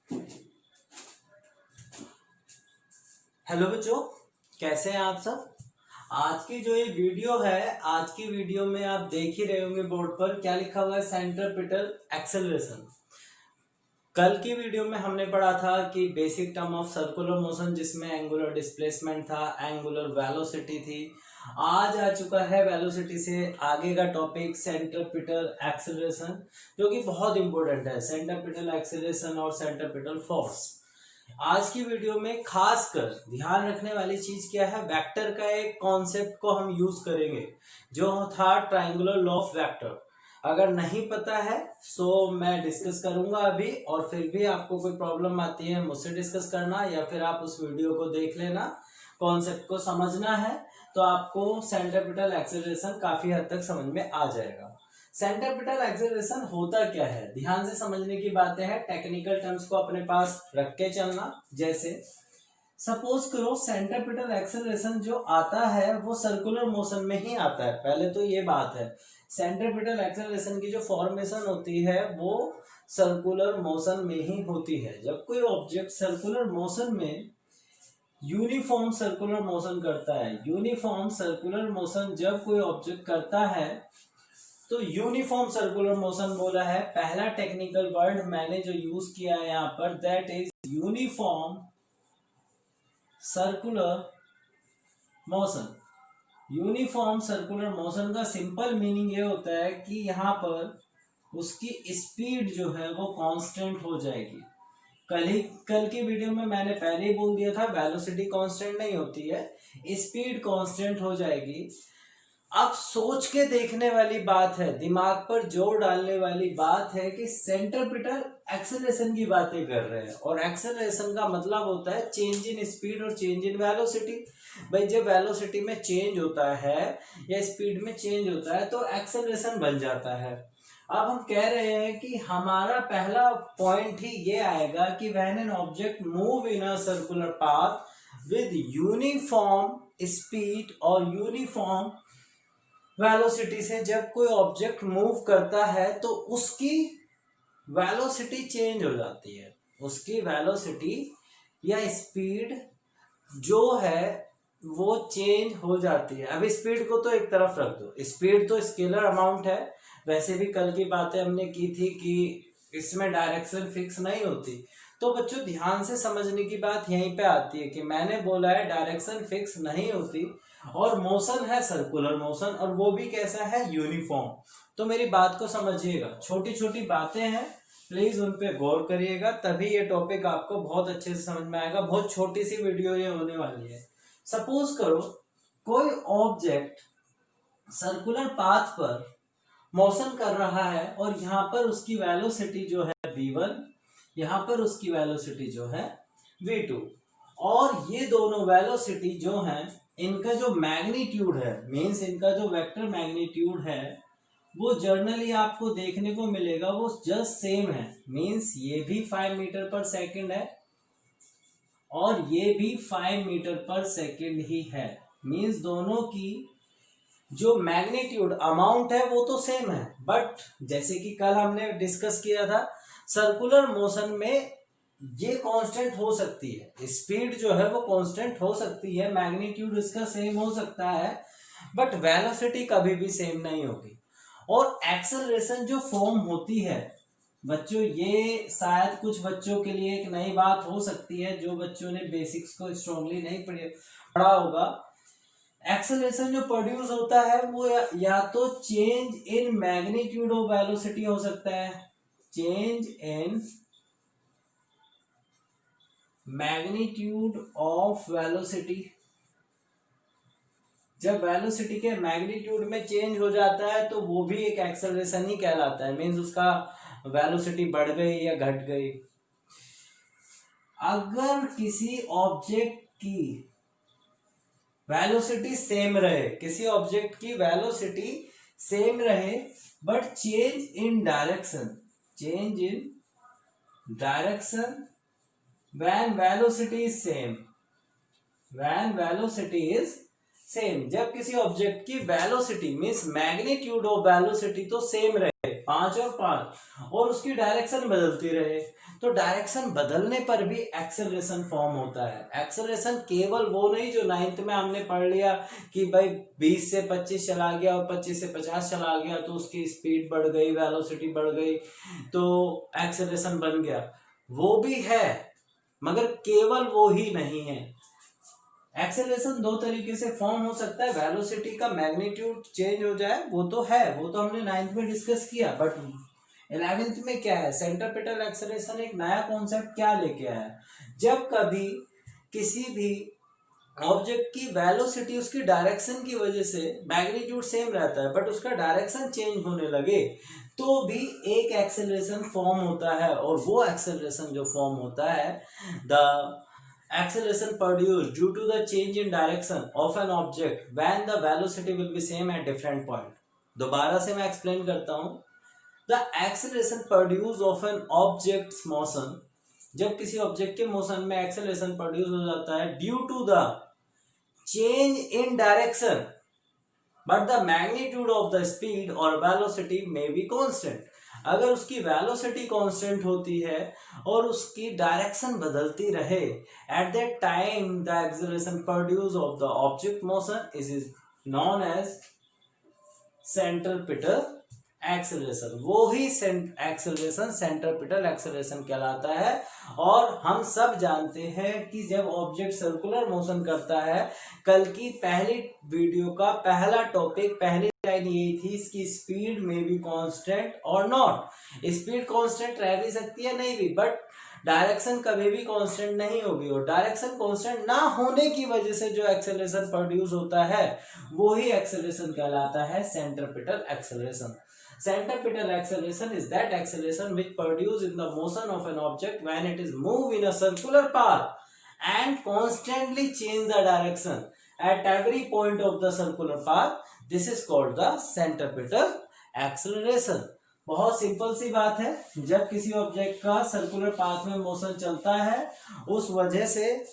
Hello बच्चों, कैसे हैं आप सब। आज की जो ये वीडियो है, आज की वीडियो में आप देख ही रहे होंगे बोर्ड पर क्या लिखा हुआ है, सेंट्रीपिटल एक्सेलरेशन। कल की वीडियो में हमने पढ़ा था कि basic term of circular motion, जिसमें एंगुलर डिस्प्लेसमेंट था, एंगुलर वेलोसिटी थी। आज आ चुका है वेलोसिटी से आगे का टॉपिक सेंट्रीपिटल एक्सेलरेशन, जो कि बहुत इंपॉर्टेंट है। सेंट्रीपिटल एक्सेलरेशन और सेंट्रीपिटल फोर्स। आज की वीडियो में खासकर ध्यान रखने वाली चीज क्या है, वेक्टर का एक कॉन्सेप्ट को हम यूज करेंगे, जो था ट्रायंगुलर लॉ ऑफ वेक्टर। अगर नहीं पता है सो मैं डिस्कस करूंगा अभी, और फिर भी आपको कोई प्रॉब्लम आती है मुझसे डिस्कस करना, या फिर आप उस वीडियो को देख लेना। कॉन्सेप्ट को समझना है तो आपको सेंट्रीपिटल एक्सेलरेशन काफी हद तक समझ में आ जाएगा। सेंट्रीपिटल एक्सेलरेशन होता क्या है, ध्यान से समझने की बातें हैं। टेक्निकल टर्म्स को अपने पास रख के चलना। जैसे सपोज करो सेंट्रीपिटल एक्सेलरेशन जो आता है वो सर्कुलर मोशन में ही आता है। पहले तो ये बात है, सेंट्रीपिटल एक्सेलरेशन की जो फॉर्मेशन होती है वो सर्कुलर मोशन में ही होती है। जब कोई ऑब्जेक्ट सर्कुलर मोशन में यूनिफॉर्म सर्कुलर मोशन करता है, यूनिफॉर्म सर्कुलर मोशन जब कोई ऑब्जेक्ट करता है तो यूनिफॉर्म सर्कुलर मोशन बोला है। पहला टेक्निकल वर्ड मैंने जो यूज किया है यहां पर, that is uniform circular motion. Uniform circular motion का सिंपल मीनिंग ये होता है कि यहाँ पर उसकी स्पीड जो है वो कांस्टेंट हो जाएगी। कल की वीडियो में मैंने पहले ही बोल दिया था, वेलोसिटी कांस्टेंट नहीं होती है, स्पीड कांस्टेंट हो जाएगी। अब सोच के देखने वाली बात है, दिमाग पर जोर डालने वाली बात है कि सेंट्रीपिटल एक्सेलरेशन की बातें कर रहे हैं, और एक्सेलरेशन का मतलब होता है चेंज इन स्पीड और चेंज इन वेलोसिटी। भाई जब वेलोसिटी में चेंज होता है या स्पीड में चेंज होता है तो एक्सेलरेशन बन जाता है। अब हम कह रहे हैं कि हमारा पहला पॉइंट ही ये आएगा कि when an object move in a circular path with uniform speed और यूनिफॉर्म वेलोसिटी से जब कोई ऑब्जेक्ट मूव करता है तो उसकी वेलोसिटी चेंज हो जाती है। उसकी वेलोसिटी या स्पीड जो है वो चेंज हो जाती है। अब स्पीड को तो एक तरफ रख दो, स्पीड तो स्केलर अमाउंट है। वैसे भी कल की बातें हमने की थी कि इसमें डायरेक्शन फिक्स नहीं होती। तो बच्चों ध्यान से समझने की बात यहीं पे आती है कि मैंने बोला है डायरेक्शन फिक्स नहीं होती, और मोशन है सर्कुलर मोशन, और वो भी कैसा है, यूनिफॉर्म। तो मेरी बात को समझिएगा, छोटी छोटी बातें हैं, प्लीज उन पे गौर करिएगा, तभी ये टॉपिक आपको बहुत अच्छे से समझ में आएगा। बहुत छोटी सी वीडियो ये होने वाली है। सपोज करो कोई ऑब्जेक्ट सर्कुलर पाथ पर मोशन कर रहा है, और यहाँ पर उसकी वेलोसिटी जो है v1, यहाँ पर उसकी वेलोसिटी जो है v2, और ये दोनों वेलोसिटी जो है इनका जो मैग्नीट्यूड है, मीन्स इनका जो वेक्टर मैग्नीट्यूड है वो जर्नली आपको देखने को मिलेगा, वो जस्ट सेम है। मीन्स ये भी 5 मीटर पर सेकेंड है और ये भी 5 मीटर पर सेकेंड ही है। मीन्स दोनों की जो मैग्नीट्यूड अमाउंट है वो तो सेम है, बट जैसे कि कल हमने डिस्कस किया था, सर्कुलर मोशन में ये कांस्टेंट हो सकती है, स्पीड जो है वो कांस्टेंट हो सकती है, मैग्नीट्यूड इसका सेम हो सकता है, बट वेलोसिटी कभी भी सेम नहीं होगी। और एक्सेलरेशन जो फॉर्म होती है बच्चों, ये शायद कुछ बच्चों के लिए एक नई बात हो सकती है, जो बच्चों ने बेसिक्स को स्ट्रांगली नहीं पढ़ा होगा। एक्सेलरेशन जो प्रोड्यूस होता है वो या तो change in magnitude of velocity हो सकता है, change in magnitude of velocity. जब वेलोसिटी के मैग्नीट्यूड में चेंज हो जाता है तो वो भी एक एक्सेलरेशन ही कहलाता है। मींस उसका वेलोसिटी बढ़ गई या घट गई। अगर किसी ऑब्जेक्ट की वेलोसिटी सेम रहे, किसी ऑब्जेक्ट की वेलोसिटी सेम रहे, but change in direction, change in direction when velocity is same, when velocity is same, जब किसी ऑब्जेक्ट की velocity means magnitude of velocity तो सेम रहे 5 और 5 और उसकी डायरेक्शन बदलती रहे, तो डायरेक्शन बदलने पर भी एक्सेलरेशन फॉर्म होता है। एक्सेलरेशन केवल वो नहीं जो 9th में हमने पढ़ लिया कि भाई 20 से 25 चला गया और 25 से 50 चला गया तो उसकी स्पीड बढ़ गई, वेलोसिटी बढ़ गई तो एक्सेलरेशन बन गया, वो भी है मगर केवल वो ही नहीं है। एक्सेलरेशन दो तरीके से फॉर्म हो सकता है, वेलोसिटी का मैग्नीट्यूड चेंज हो जाए वो तो है, वो तो हमने 9th में डिस्कस किया, बट 11th में क्या है, सेंट्रीपिटल एक्सेलरेशन एक नया कॉन्सेप्ट क्या लेके आया, जब कभी किसी भी ऑब्जेक्ट की वेलोसिटी उसकी डायरेक्शन की वजह से मैग्नीट्यूड सेम रहता है बट उसका डायरेक्शन चेंज होने लगे तो भी एक एक्सेलरेशन फॉर्म होता है, और वो एक्सेलरेशन जो फॉर्म होता है the acceleration produced due to the change in direction of an object when the velocity will be same at different point। दोबारा से मैं एक्सप्लेन करता हूं, the acceleration produced of an object's motion, जब किसी ऑब्जेक्ट के मोशन में acceleration produce हो जाता है due to the change in direction but the magnitude of the speed और वेलोसिटी मे बी कांस्टेंट। अगर उसकी वेलोसिटी कांस्टेंट होती है और उसकी डायरेक्शन बदलती रहे at that time the acceleration produce of the object motion is known as centripetal acceleration. वो ही एक्सेलरेशन सेंट्रीपिटल एक्सेलरेशन कहलाता है। और हम सब जानते हैं कि जब ऑब्जेक्ट सर्कुलर मोशन करता है, कल की पहली वीडियो का पहला टॉपिक पहली लाइन यही थी, इसकी स्पीड में बी कांस्टेंट और नॉट। स्पीड कांस्टेंट रह भी सकती है नहीं भी, बट डायरेक्शन कभी भी कांस्टेंट नहीं होगी, और डायरेक्शन कांस्टेंट ना होने की वजह से जो एक्सेलरेशन प्रोड्यूस होता है वो ही एक्सेलरेशन कहलाता है centripetal acceleration. Centripetal acceleration is that acceleration which produces in the motion of an object when it is moved in a circular path and constantly change the direction at every point of the circular path. This is called the centripetal acceleration। बहुत simple सी बात है, जब किसी object का circular path में motion चलता है उस वजह से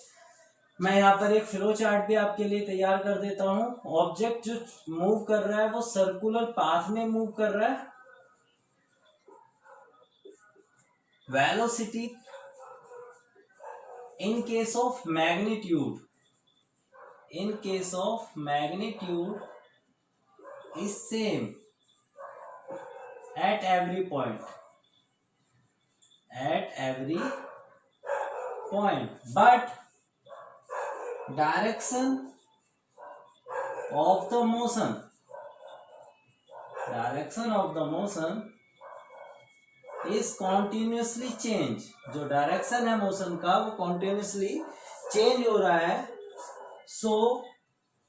मैं यहाँ पर एक फ्लो चार्ट भी आपके लिए तैयार कर देता हूं। ऑब्जेक्ट जो मूव कर रहा है वो सर्कुलर पाथ में मूव कर रहा है, velocity in case of magnitude is same at every point but direction of the motion is continuously change। जो डायरेक्शन है मोशन का वो continuously चेंज हो रहा है, so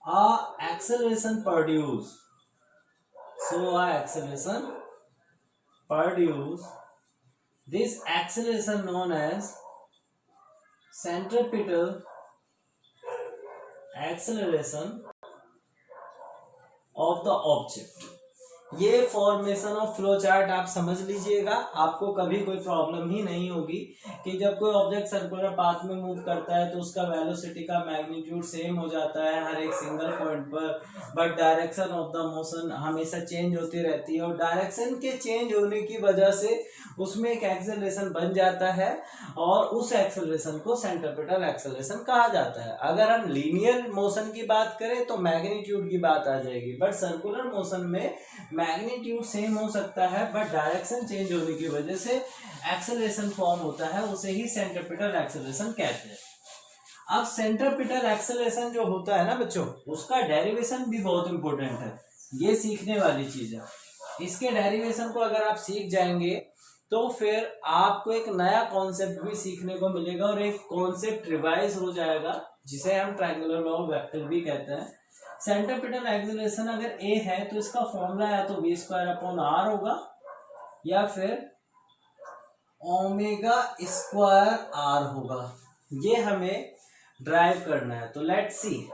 a acceleration produce this acceleration known as centripetal acceleration of the object. ये formation of flow chart आप समझ लीजिएगा, आपको कभी कोई प्रॉब्लम ही नहीं होगी कि जब कोई ऑब्जेक्ट सर्कुलर पाथ में मूव करता है तो उसका वेलोसिटी का मैग्नीट्यूड सेम हो जाता है हर एक सिंगल पॉइंट पर, but direction of the motion हमेशा चेंज होती रहती है, और डायरेक्शन के चेंज होने की वजह से उसमें एक एक्सेलरेशन बन जाता है और उस एक्सेलरेशन को सेंट्रीपिटल एक्सेलरेशन कहा जाता है। अगर हम लीनियर मोशन की बात करें तो मैग्नीट्यूड की बात आ जाएगी, बट सर्कुलर मोशन में मैग्नीट्यूड सेम हो सकता है बट डायरेक्शन चेंज होने की वजह से एक्सेलरेशन फॉर्म होता है, उसे ही सेंट्रीपिटल एक्सेलरेशन कहते हैं। अब सेंट्रीपिटल एक्सेलरेशन जो होता है ना बच्चों, उसका डेरिवेशन भी बहुत इंपॉर्टेंट है, ये सीखने वाली चीज है। इसके डेरिवेशन को अगर आप सीख जाएंगे तो फिर आपको एक नया कॉन्सेप्ट भी सीखने को मिलेगा और एक कॉन्सेप्ट रिवाइज हो जाएगा जिसे हम ट्रायंगुलर लॉ ऑफ वेक्टर भी कहते हैं। सेंट्रीपिटल एक्सेलरेशन अगर ए है तो इसका फॉर्मूला या तो v²/r होगा या फिर ω²r होगा, ये हमें ड्राइव करना है। तो लेट्स सी,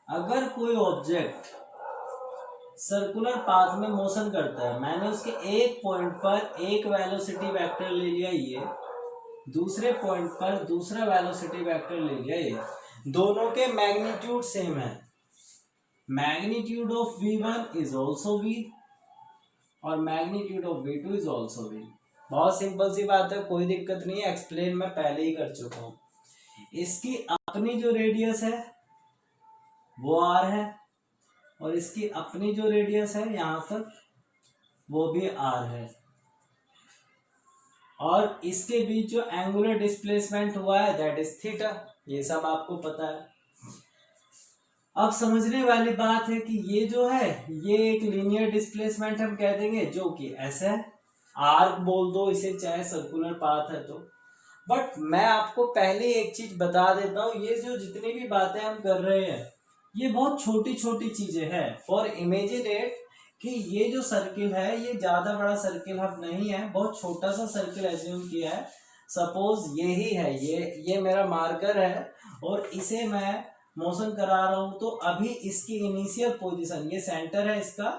अगर कोई ऑब्जेक्ट सर्कुलर पाथ में मोशन करता है, मैंने उसके एक पॉइंट पर एक वेलोसिटी वेक्टर ले लिया, ये दूसरे पॉइंट पर दूसरा वेलोसिटी वेक्टर ले लिया, ये दोनों के मैग्नीट्यूड सेम है, magnitude of V1 is also V और magnitude of V2 is also V। बहुत सिंपल सी बात है, कोई दिक्कत नहीं है, एक्सप्लेन मैं पहले ही कर चुका हूं। इसकी अपनी जो रेडियस है वो R है और इसकी अपनी जो रेडियस है यहां तक वो भी R है, और इसके बीच जो एंगुलर डिस्प्लेसमेंट हुआ है दैट इज थीटा। ये सब आपको पता है। अब समझने वाली बात है कि ये जो है ये एक लीनियर डिस्प्लेसमेंट हम कह देंगे जो कि ऐसा है, आर्क बोल दो इसे चाहे सर्कुलर पाथ है तो। बट मैं आपको पहले एक चीज बता देता हूं, ये जो जितनी भी बातें हम कर रहे हैं ये बहुत छोटी छोटी चीजें हैं। फॉर इमेजिनेट कि ये जो सर्किल है ये ज्यादा बड़ा सर्किल अब नहीं है, बहुत छोटा सा सर्किल एज्यूम किया है। सपोज यही है, ये मेरा मार्कर है और इसे मैं मोशन करा रहा हूं, तो अभी इसकी इनिशियल पोजीशन, ये सेंटर है इसका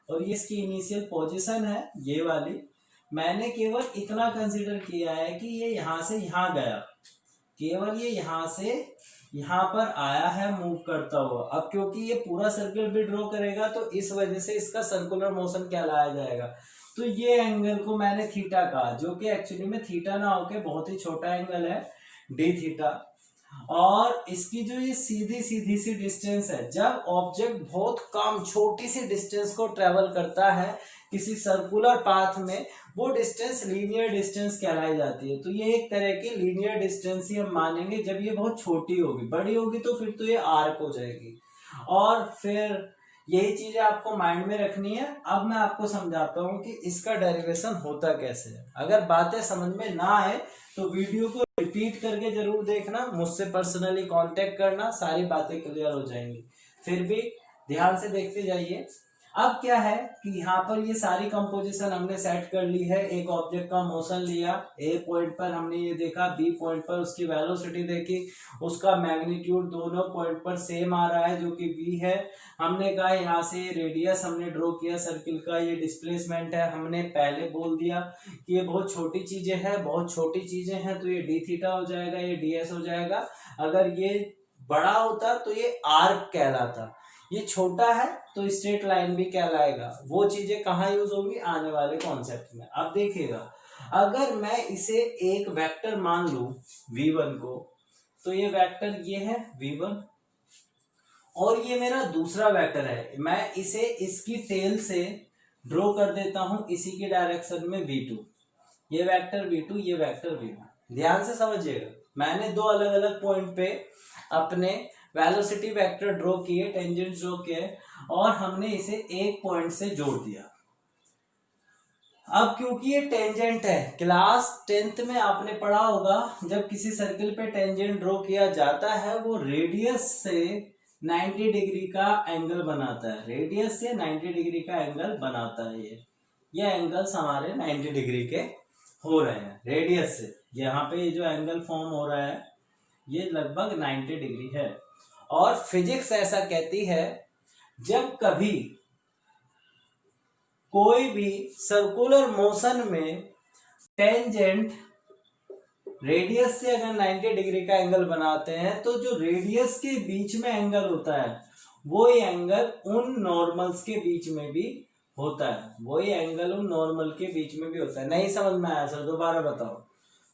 और ये इसकी इनिशियल पोजीशन है ये वाली। मैंने केवल इतना कंसीडर किया है कि ये यहां से यहां गया, केवल ये यहां से यहां पर आया है मूव करता हुआ। अब क्योंकि ये पूरा सर्किल भी ड्रॉ करेगा तो इस वजह से इसका सर्कुलर मोशन क्या लाया जाएगा, तो ये एंगल को मैंने थीटा कहा, जो कि एक्चुअली में थीटा ना होके बहुत ही छोटा एंगल है डी थीटा। और इसकी जो ये सीधी सी डिस्टेंस है, जब ऑब्जेक्ट बहुत कम छोटी सी डिस्टेंस को ट्रेवल करता है किसी सर्कुलर पाथ में, वो डिस्टेंस लीनियर डिस्टेंस कहलाई जाती है। तो ये एक तरह की लीनियर डिस्टेंस ही हम मानेंगे जब ये बहुत छोटी होगी। बड़ी होगी तो फिर तो ये आर्क हो जाएगी। और फिर यही चीजें आपको माइंड में रखनी है। अब मैं आपको समझाता हूँ कि इसका डेरिवेशन होता कैसे है। अगर बातें समझ में ना आए तो वीडियो को रिपीट करके जरूर देखना, मुझसे पर्सनली कांटेक्ट करना, सारी बातें क्लियर हो जाएंगी। फिर भी ध्यान से देखते जाइए। अब क्या है कि यहाँ पर ये सारी कंपोजिशन हमने सेट कर ली है। एक ऑब्जेक्ट का मोशन लिया, ए पॉइंट पर हमने ये देखा, बी पॉइंट पर उसकी वेलोसिटी देखी, उसका मैग्नीट्यूड दोनों पॉइंट पर सेम आ रहा है जो कि v है। हमने कहा यहाँ से रेडियस हमने ड्रॉ किया सर्किल का, ये डिस्प्लेसमेंट है। हमने पहले बोल दिया कि ये बहुत छोटी चीजें हैं, बहुत छोटी चीजें हैं, तो ये डी थीटा हो जाएगा, ये ds हो जाएगा। अगर ये बड़ा होता तो ये आर्क कहलाता, ये छोटा है तो स्ट्रेट लाइन भी कहलाएगा। वो चीजें कहाँ यूज होगी आने वाले कॉन्सेप्ट में। अब देखिएगा, अगर मैं इसे एक वेक्टर मान लूं v1 को, तो ये वेक्टर ये है v1 और ये मेरा दूसरा वेक्टर है। मैं इसे इसकी टेल से ड्रॉ कर देता हूं इसी के डायरेक्शन में v2। ये वेक्टर v2, ये वेक्टर v1। ध्यान से समझिएगा, मैंने दो अलग अलग पॉइंट पे अपने वेलोसिटी वेक्टर ड्रॉ किए, टेंजेंट ड्रॉ किए और हमने इसे एक पॉइंट से जोड़ दिया। अब क्योंकि ये टेंजेंट है, क्लास 10th में आपने पढ़ा होगा जब किसी सर्किल पे टेंजेंट ड्रॉ किया जाता है वो रेडियस से 90 डिग्री का एंगल बनाता है, रेडियस से 90 डिग्री का एंगल बनाता है। ये एंगल्स हमारे 90 डिग्री के हो रहे हैं रेडियस से। यहाँ पे ये जो एंगल फॉर्म हो रहा है ये लगभग 90 डिग्री है। और फिजिक्स ऐसा कहती है जब कभी कोई भी सर्कुलर मोशन में टेंजेंट रेडियस से अगर 90 डिग्री का एंगल बनाते हैं तो जो रेडियस के बीच में एंगल होता है वही एंगल उन नॉर्मल्स के बीच में भी होता है, वही एंगल उन नॉर्मल के बीच में भी होता है। नहीं समझ में आया सर, दोबारा बताओ?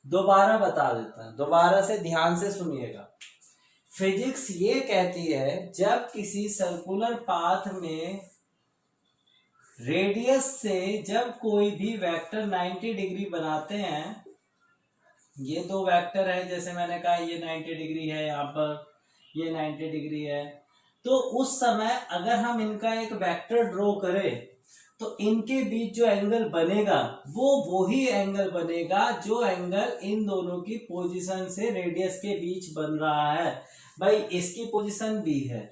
दोबारा बता देता है, दोबारा से ध्यान से सुनिएगा। फिजिक्स ये कहती है जब किसी सर्कुलर पाथ में रेडियस से जब कोई भी वेक्टर 90 डिग्री बनाते हैं, ये दो वेक्टर है जैसे मैंने कहा ये 90 डिग्री है, यहाँ पर ये 90 डिग्री है, तो उस समय अगर हम इनका एक वेक्टर ड्रॉ करें तो इनके बीच जो एंगल बनेगा वो वही एंगल बनेगा जो एंगल इन दोनों की पोजीशन से रेडियस के बीच बन रहा है। भाई इसकी पोजीशन B है,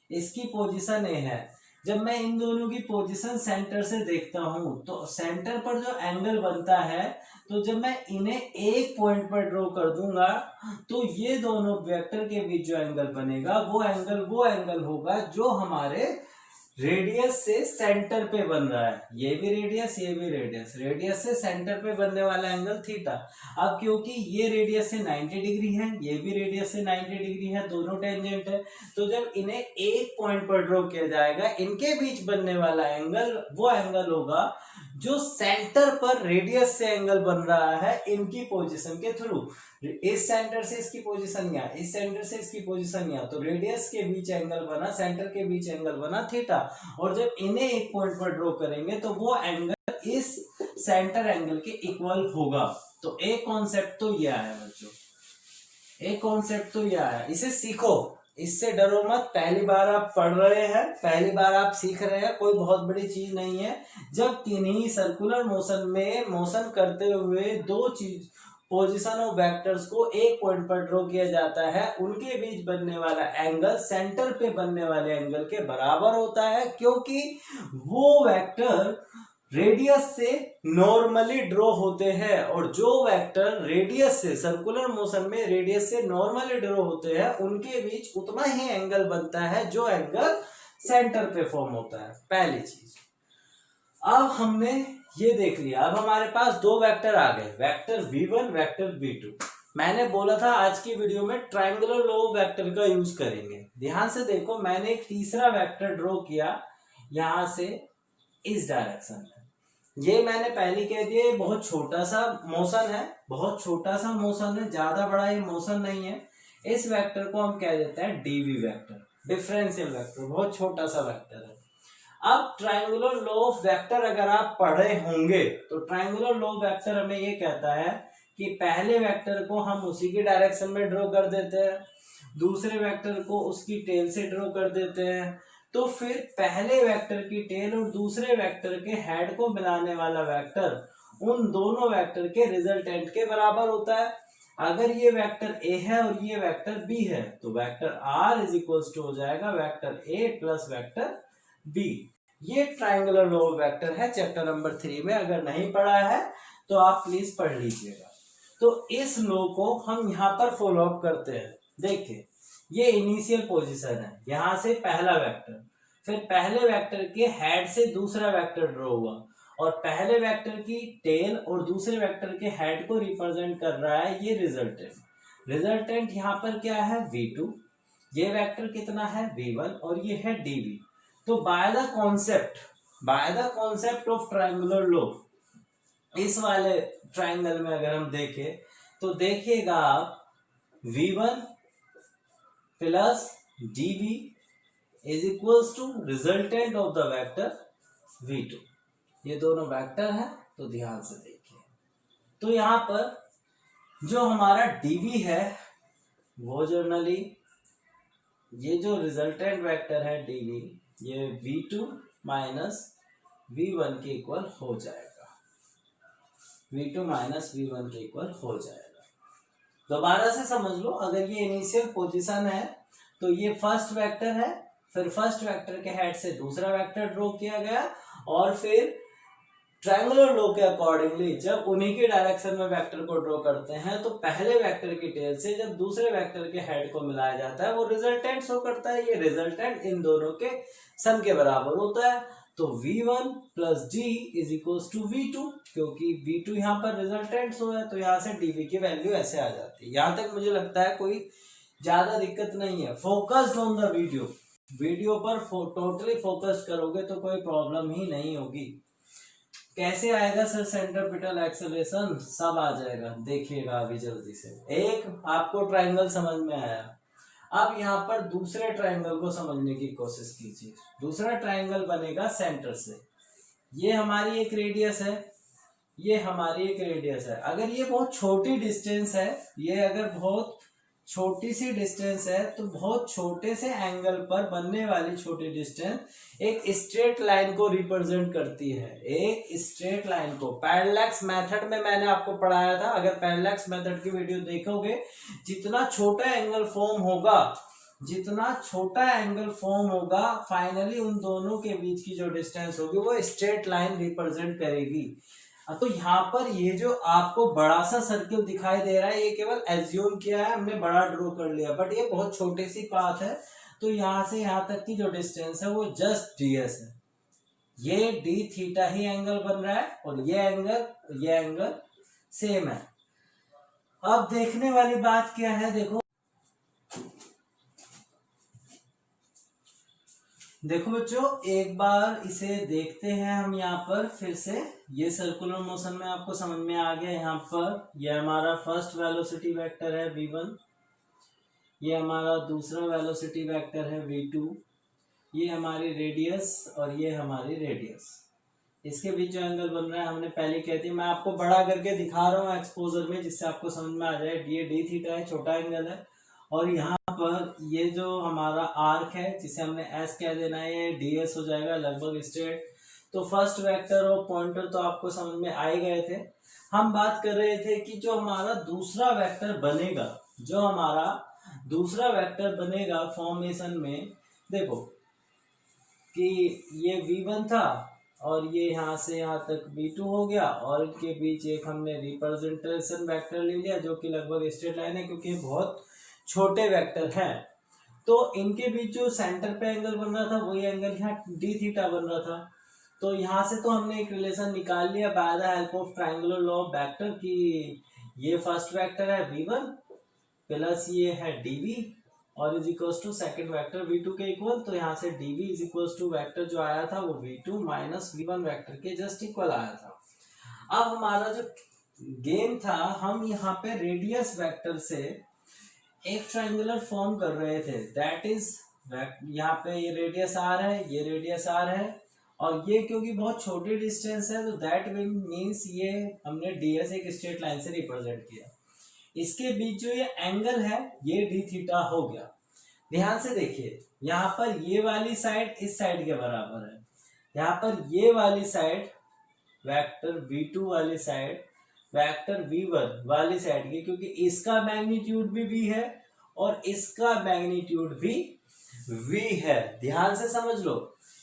इसकी पोजीशन A है। जब मैं इन दोनों की पोजीशन सेंटर से देखता हूं तो सेंटर पर जो एंगल बनता है, तो जब मैं इन्हें एक पॉइंट पर ड्रॉ कर दूंगा तो ये दोनों वेक्टर के बीच जो एंगल बनेगा वो एंगल होगा जो हमारे रेडियस से सेंटर पे बन रहा है, ये भी रेडियस ये भी रेडियस, रेडियस से सेंटर पे बनने वाला एंगल थीटा। अब क्योंकि ये रेडियस से 90 डिग्री है, ये भी रेडियस से 90 डिग्री है, दोनों टेंजेंट है, तो जब इन्हें एक पॉइंट पर ड्रॉ किया जाएगा, इनके बीच बनने वाला एंगल वो एंगल होगा जो सेंटर पर रेडियस से एंगल बन रहा है इनकी पोजीशन के थ्रू। इस सेंटर से इसकी पोजीशन यहाँ, इस सेंटर से इसकी पोजीशन यहाँ, तो रेडियस के बीच एंगल बना, सेंटर के बीच एंगल बना थीटा। और जब इन्हें एक पॉइंट पर ड्रॉ करेंगे तो वो एंगल इस सेंटर एंगल के इक्वल होगा। तो एक कॉन्सेप्ट तो यह है बच्चों, एक कॉन्सेप्ट तो यह है, इसे सीखो, इससे डरो मत। पहली बार आप पढ़ रहे हैं, पहली बार आप सीख रहे हैं, कोई बहुत बड़ी चीज नहीं है। जब किन्हीं सर्कुलर मोशन में मोशन करते हुए दो चीज पोजीशन ऑफ वेक्टर्स को एक पॉइंट पर ड्रॉ किया जाता है, उनके बीच बनने वाला एंगल सेंटर पे बनने वाले एंगल के बराबर होता है, क्योंकि वो वेक्टर रेडियस से नॉर्मली ड्रॉ होते हैं। और जो वेक्टर रेडियस से सर्कुलर मोशन में रेडियस से नॉर्मली ड्रॉ होते हैं, उनके बीच उतना ही एंगल बनता है जो एंगल सेंटर पे फॉर्म होता है। पहली चीज, अब हमने ये देख लिया। अब हमारे पास दो वेक्टर आ गए, वेक्टर v1 वेक्टर v2। मैंने बोला था आज की वीडियो में ट्रायंगुलर लॉ ऑफ वेक्टर का यूज करेंगे। ध्यान से देखो, मैंने एक तीसरा वेक्टर ड्रॉ किया यहां से इस डायरेक्शन में। ये मैंने पहले कह दिया बहुत छोटा सा मोशन है, बहुत छोटा सा मोशन है, ज्यादा बड़ा ये मोशन नहीं है। इस वेक्टर को हम कह देते हैं डीवी वेक्टर, डिफरेंशियल वेक्टर, बहुत छोटा सा वेक्टर है। अब ट्रायंगुलर लॉ ऑफ वेक्टर अगर आप पढ़े होंगे तो ट्रायंगुलर लॉ ऑफ वेक्टर हमें ये कहता है कि पहले वेक्टर को हम उसी की डायरेक्शन में ड्रॉ कर देते हैं, दूसरे वेक्टर को उसकी टेल से ड्रॉ कर देते हैं, तो फिर पहले वेक्टर की टेल और दूसरे वेक्टर के हेड को मिलाने वाला वेक्टर उन दोनों वेक्टर के रिजल्टेंट के बराबर होता है। अगर ये वेक्टर ए है और ये वेक्टर बी है तो vector R is equals to हो जाएगा vector A plus vector B. ये ट्रायंगुलर लॉ ऑफ वेक्टर है, चैप्टर नंबर 3 में। अगर नहीं पढ़ा है तो आप प्लीज पढ़ लीजिएगा। तो इस लॉ को हम यहाँ पर फॉलो अप करते हैं। देखिए, ये इनिशियल पोजीशन है, यहां से पहला वेक्टर, फिर पहले वेक्टर के हेड से दूसरा वेक्टर ड्रॉ हुआ, और पहले वेक्टर की टेल और दूसरे वेक्टर के हेड को रिप्रेजेंट कर रहा है ये रिजल्टेंट। रिजल्टेंट यहाँ पर क्या है v2, ये वेक्टर कितना है v1 और ये है dv। तो by the concept of triangular law, इस वाले ट्रायंगल में अगर हम देखें तो देखिएगा आप v1 plus dv is equals to resultant of the vector v2। ये दोनों वेक्टर है, तो ध्यान से देखिए। तो यहां पर जो हमारा dv है वो जनरली ये जो रिजल्टेंट वेक्टर है dv, ये v2 माइनस v1 के इक्वल हो जाएगा, v2 माइनस v1 के इक्वल हो जाएगा। दोबारा से समझ लो, अगर ये इनिशियल पोजीशन है तो ये फर्स्ट वेक्टर है, फिर फर्स्ट वेक्टर के हेड से दूसरा वेक्टर ड्रॉ किया गया, और फिर ट्रायंगुलर लॉ के अकॉर्डिंगली जब उन्हीं के डायरेक्शन में वेक्टर को ड्रॉ करते हैं तो पहले वेक्टर की टेल से जब दूसरे वेक्टर के हेड को मिलाया जाता है वो रिजल्टेंट शो करता है। ये रिजल्टेंट इन दोनों के सम के बराबर होता है। तो v1 plus d is equals to v2, क्योंकि v2 यहाँ पर रिजल्टेंट शो है तो यहाँ से dv की वैल्यू ऐसे आ जाती है। यहाँ तक मुझे लगता है कोई ज्यादा दिक्कत नहीं है। फोकस्ड ऑन द वीडियो पर टोटली फोकस करोगे तो कोई प्रॉब्लम ही नहीं होगी। कैसे आएगा सर सेंट्रीपिटल एक्सेलरेशन, सब आ जाएगा, देखिएगा अभी जल्दी से। एक आपको ट्रायंगल समझ में आया, अब यहाँ पर दूसरे ट्रायंगल को समझने की कोशिश कीजिए। दूसरा ट्रायंगल बनेगा सेंटर से, ये हमारी एक रेडियस है, ये हमारी एक रेडियस है। अगर ये बहुत छोटी डिस्टेंस है, ये अगर बहुत छोटी सी डिस्टेंस है तो बहुत छोटे से एंगल पर बनने वाली छोटी डिस्टेंस एक स्ट्रेट लाइन को रिप्रेजेंट करती है, एक स्ट्रेट लाइन को। पैरेलैक्स मेथड में मैंने आपको पढ़ाया था, अगर पैरेलैक्स मेथड की वीडियो देखोगे, जितना छोटा एंगल फॉर्म होगा फाइनली उन दोनों के बीच की जो डिस्टेंस होगी वो स्ट्रेट लाइन रिप्रेजेंट करेगी। तो यहाँ पर ये जो आपको बड़ा सा सर्किल दिखाई दे रहा है, ये केवल एज्यूम किया है हमने, बड़ा ड्रॉ कर लिया, बट ये बहुत छोटी सी पाथ है, तो यहाँ से यहाँ तक की जो डिस्टेंस है वो जस्ट ds है। ये d थीटा ही एंगल बन रहा है और ये एंगल सेम है। अब देखने वाली बात क्या है, देखो बच्चों, एक बार इसे देखते हैं हम यहाँ पर फिर से। ये सर्कुलर मोशन में आपको समझ में आ गया। यहाँ पर ये हमारा फर्स्ट वेलोसिटी वेक्टर है v1, ये हमारा दूसरा वेलोसिटी वेक्टर है v2, ये हमारी रेडियस और ये हमारी रेडियस। इसके बीच जो एंगल बन रहा है हमने पहले कह दी, मैं आपको बड़ा करके दिखा रहा हूँ एक्सपोजर में जिससे आपको समझ में आ जाए। ये डी थीटा है, छोटा एंगल है, और यहाँ पर ये जो हमारा आर्क है जिसे हमने एस कह देना है, ये ds हो जाएगा लगभग स्ट्रेट। तो फर्स्ट वेक्टर और पॉइंटर तो आपको समझ में आ ही गए थे। हम बात कर रहे थे कि जो हमारा दूसरा वेक्टर बनेगा, फॉर्मेशन में देखो कि ये v1 था और ये यहाँ से यहाँ तक v2 हो गया, और इनके बीच एक हमने रिप्रेजेंटेशन वेक्टर ले लिया जो कि लगभग स्ट्रेट लाइन है क्योंकि बहुत छोटे वेक्टर हैं। तो इनके बीच जो सेंटर पे एंगल बन रहा था वही एंगल यहाँ डी थीटा बन रहा था। तो यहाँ से तो हमने एक रिलेशन निकाल लिया by the help of triangular law of vector कि ये फर्स्ट वेक्टर है v1 प्लस ये है dv और is equals to second vector v2 के इक्वल। तो यहाँ से dv is equals to vector जो आया था वो v2 माइनस v1 वेक्टर के जस्ट इक्वल आया था। अब हमारा जो गेम था, हम यहाँ पे रेडियस वेक्टर से एक ट्रायंगुलर फॉर्म कर रहे थे, दैट इज यहाँ पे ये रेडियस r है, ये रेडियस r है, और ये क्योंकि बहुत छोटी डिस्टेंस है तो दैट मीन्स ये हमने ds एक स्ट्रेट लाइन से रिप्रेजेंट किया। इसके बीच जो ये एंगल है ये डी थीटा हो गया। ध्यान से देखिए, यहाँ पर ये वाली साइड इस साइड के बराबर है, यहाँ पर ये वाली साइड वेक्टर v2 वाली साइड वेक्टर v1 वाली साइड की, क्योंकि इसका मैग्नीट्यूड भी v है और इसका मैग्नीट्यूड भी v है। ध्यान से समझ लो,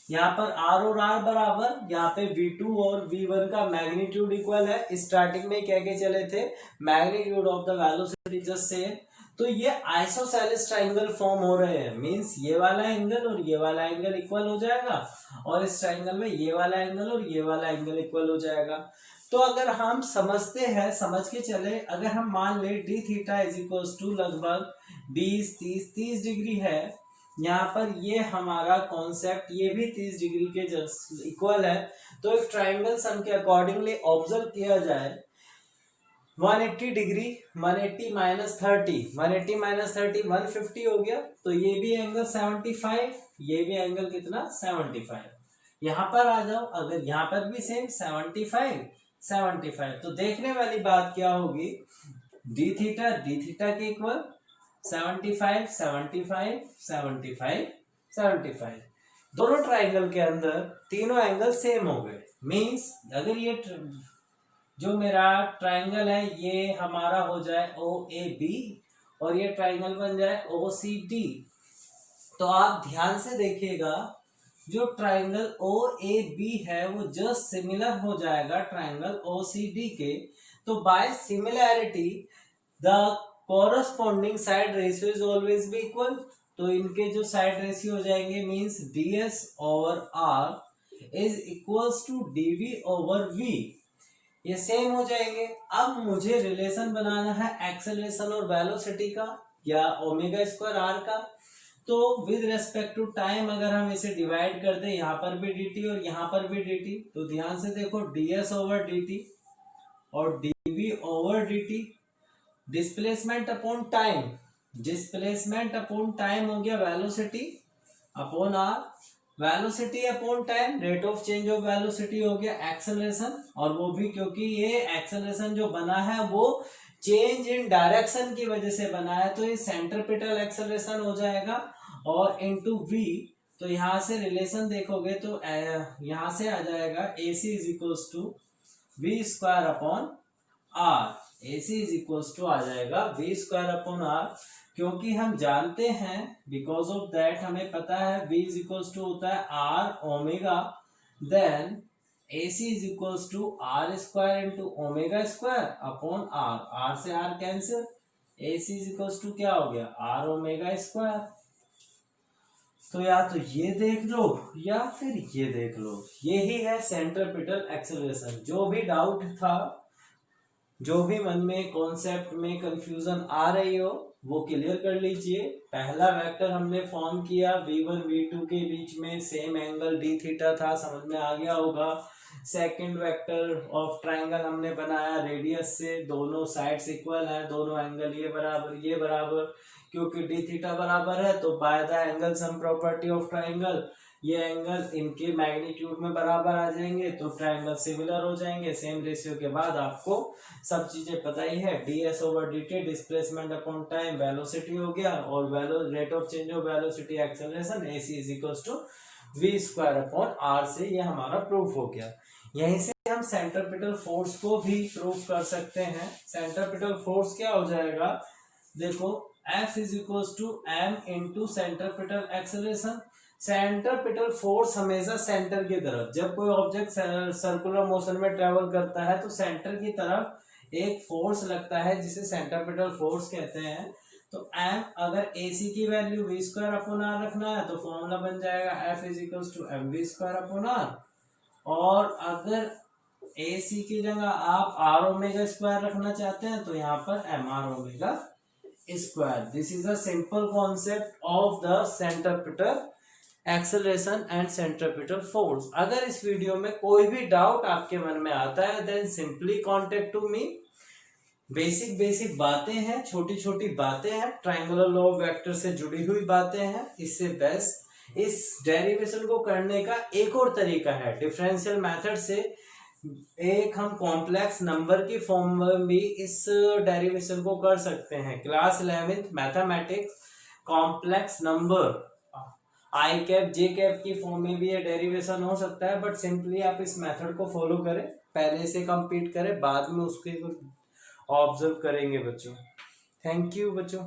यहाँ पर r और r बराबर, यहाँ पे v2 और v1 का मैग्नीट्यूड इक्वल है। स्टार्टिंग में कह के चले थे magnitude of the velocity just same. तो ये आइसोसेलेस ट्रायंगल फॉर्म हो रहे हैं, मींस ये वाला एंगल और ये वाला एंगल इक्वल हो जाएगा, और इस ट्रायंगल में ये वाला एंगल और ये वाला एंगल इक्वल हो जाएगा। तो अगर हम समझते हैं, समझ के चले, अगर हम मान ले d theta is equal to लगभग 20-30 डिग्री है, यहाँ पर ये हमारा कॉन्सेप्ट ये भी 30 डिग्री के जस्ट इक्वल है। तो एक ट्रायंगल सम के अकॉर्डिंगली ऑब्जर्व किया जाए 180 डिग्री, 180 माइनस 30, 180 माइनस 30 150 हो गया। तो ये भी एंगल 75, ये भी एंगल कितना 75। यहाँ पर आ जाओ, अगर यहाँ पर भी सेम 75 तो देखने वाली बात क्या होगी, डी थीटा के इक्वल 75 दोनों ट्राइंगल के अंदर तीनों एंगल सेम हो गए। मींस अगर ये जो मेरा ट्राइंगल है ये हमारा हो जाए OAB और ये ट्राइंगल बन जाए OCD, तो आप ध्यान से देखिएगा जो ट्राइंगल OAB है वो जस्ट सिमिलर हो जाएगा ट्राइंगल OCD के। तो by similarity the corresponding side ratio is always be equal. तो इनके जो साइड रेशियो हो जाएंगे means ds over r is equals to dv over v, ये सेम हो जाएंगे। अब मुझे रिलेशन बनाना है एक्सेलरेशन और वेलोसिटी का या ओमेगा स्क्वायर r का। तो विद रेस्पेक्ट टू टाइम अगर हम इसे डिवाइड कर दे, यहाँ पर भी dt और यहाँ पर भी dt, तो ध्यान से देखो ds ओवर dt और dv over dt, displacement upon time, displacement upon time हो गया velocity upon r, velocity upon time rate of change of velocity हो गया एक्सेलरेशन, और वो भी क्योंकि ये एक्सेलरेशन जो बना है वो चेंज इन डायरेक्शन की वजह से बना है, तो ये सेंट्रीपिटल एक्सेलरेशन हो जाएगा और इनटू v। तो यहाँ से रिलेशन देखोगे तो यहाँ से आ जाएगा AC is equals to v square upon r, AC is equals to आ जाएगा v स्क्वायर अपॉन r, क्योंकि हम जानते हैं बिकॉज ऑफ दैट हमें पता है v इज इक्वल्स टू होता है r omega, then AC is equals to r square into omega square upon r से r cancel, AC is equals to क्या हो गया r ओमेगा स्क्वायर। तो या तो ये देख लो या फिर ये देख लो, यही है सेंट्रीपिटल एक्सेलरेशन। जो भी डाउट था, जो भी मन में कॉन्सेप्ट में कंफ्यूजन आ रही हो वो क्लियर कर लीजिए। पहला वेक्टर हमने फॉर्म किया v1 v2 के बीच में सेम एंगल d थीटा था, समझ में आ गया होगा। सेकंड वेक्टर ऑफ ट्रायंगल हमने बनाया रेडियस से, दोनों साइड्स इक्वल है, दोनों एंगल ये बराबर, क्योंकि d थीटा बराबर है तो by the angle sum property of triangle ये एंगल इनके मैग्नीट्यूड में बराबर आ जाएंगे तो ट्रायंगल सिमिलर हो जाएंगे। सेम रेशियो के बाद आपको सब चीजें पता ही है, ds over dt displacement upon time velocity हो गया, और rate of change of velocity acceleration ac is equals to v square upon r से ये हमारा प्रूफ हो गया। यहीं से हम सेंट्रीपिटल फोर्स को भी प्रूफ कर सकते हैं। सेंट्रीपिटल फोर्स क्या हो जाएगा, देखो F is equals to m into centripetal acceleration. Centripetal force हमेशा सेंटर की तरफ, जब कोई ऑब्जेक्ट सर्कुलर मोशन में ट्रेवल करता है तो सेंटर की तरफ एक फोर्स लगता है जिसे सेंट्रीपिटल फोर्स कहते हैं। तो m अगर ac की value v square upon r रखना है तो फॉर्मूला बन जाएगा F is equals to mv square upon r, और अगर ac की जगह आप r ओमेगा स्क्वायर रखना चाहते हैं तो यहाँ पर mr omega square. This is a simple concept of the centripetal acceleration and centripetal force. अगर इस वीडियो में कोई भी डाउट आपके मन में आता है then simply contact to me. Basic बातें हैं, छोटी छोटी बातें हैं, ट्रायंगुलर लॉ ऑफ वेक्टर से जुड़ी हुई बातें हैं। इससे बेस्ट इस डेरिवेशन को करने का एक और तरीका है, डिफरेंशियल मेथड से एक हम कॉम्प्लेक्स नंबर की फॉर्म में भी इस डेरिवेशन को कर सकते हैं। Class 11th mathematics complex number I cap J cap की फॉर्म में भी ये डेरिवेशन हो सकता है, बट सिंपली आप इस मेथड को फॉलो करें, पहले से कंप्लीट करें, बाद में उसके ऑब्जर्व करेंगे बच्चों। थैंक यू बच्चों।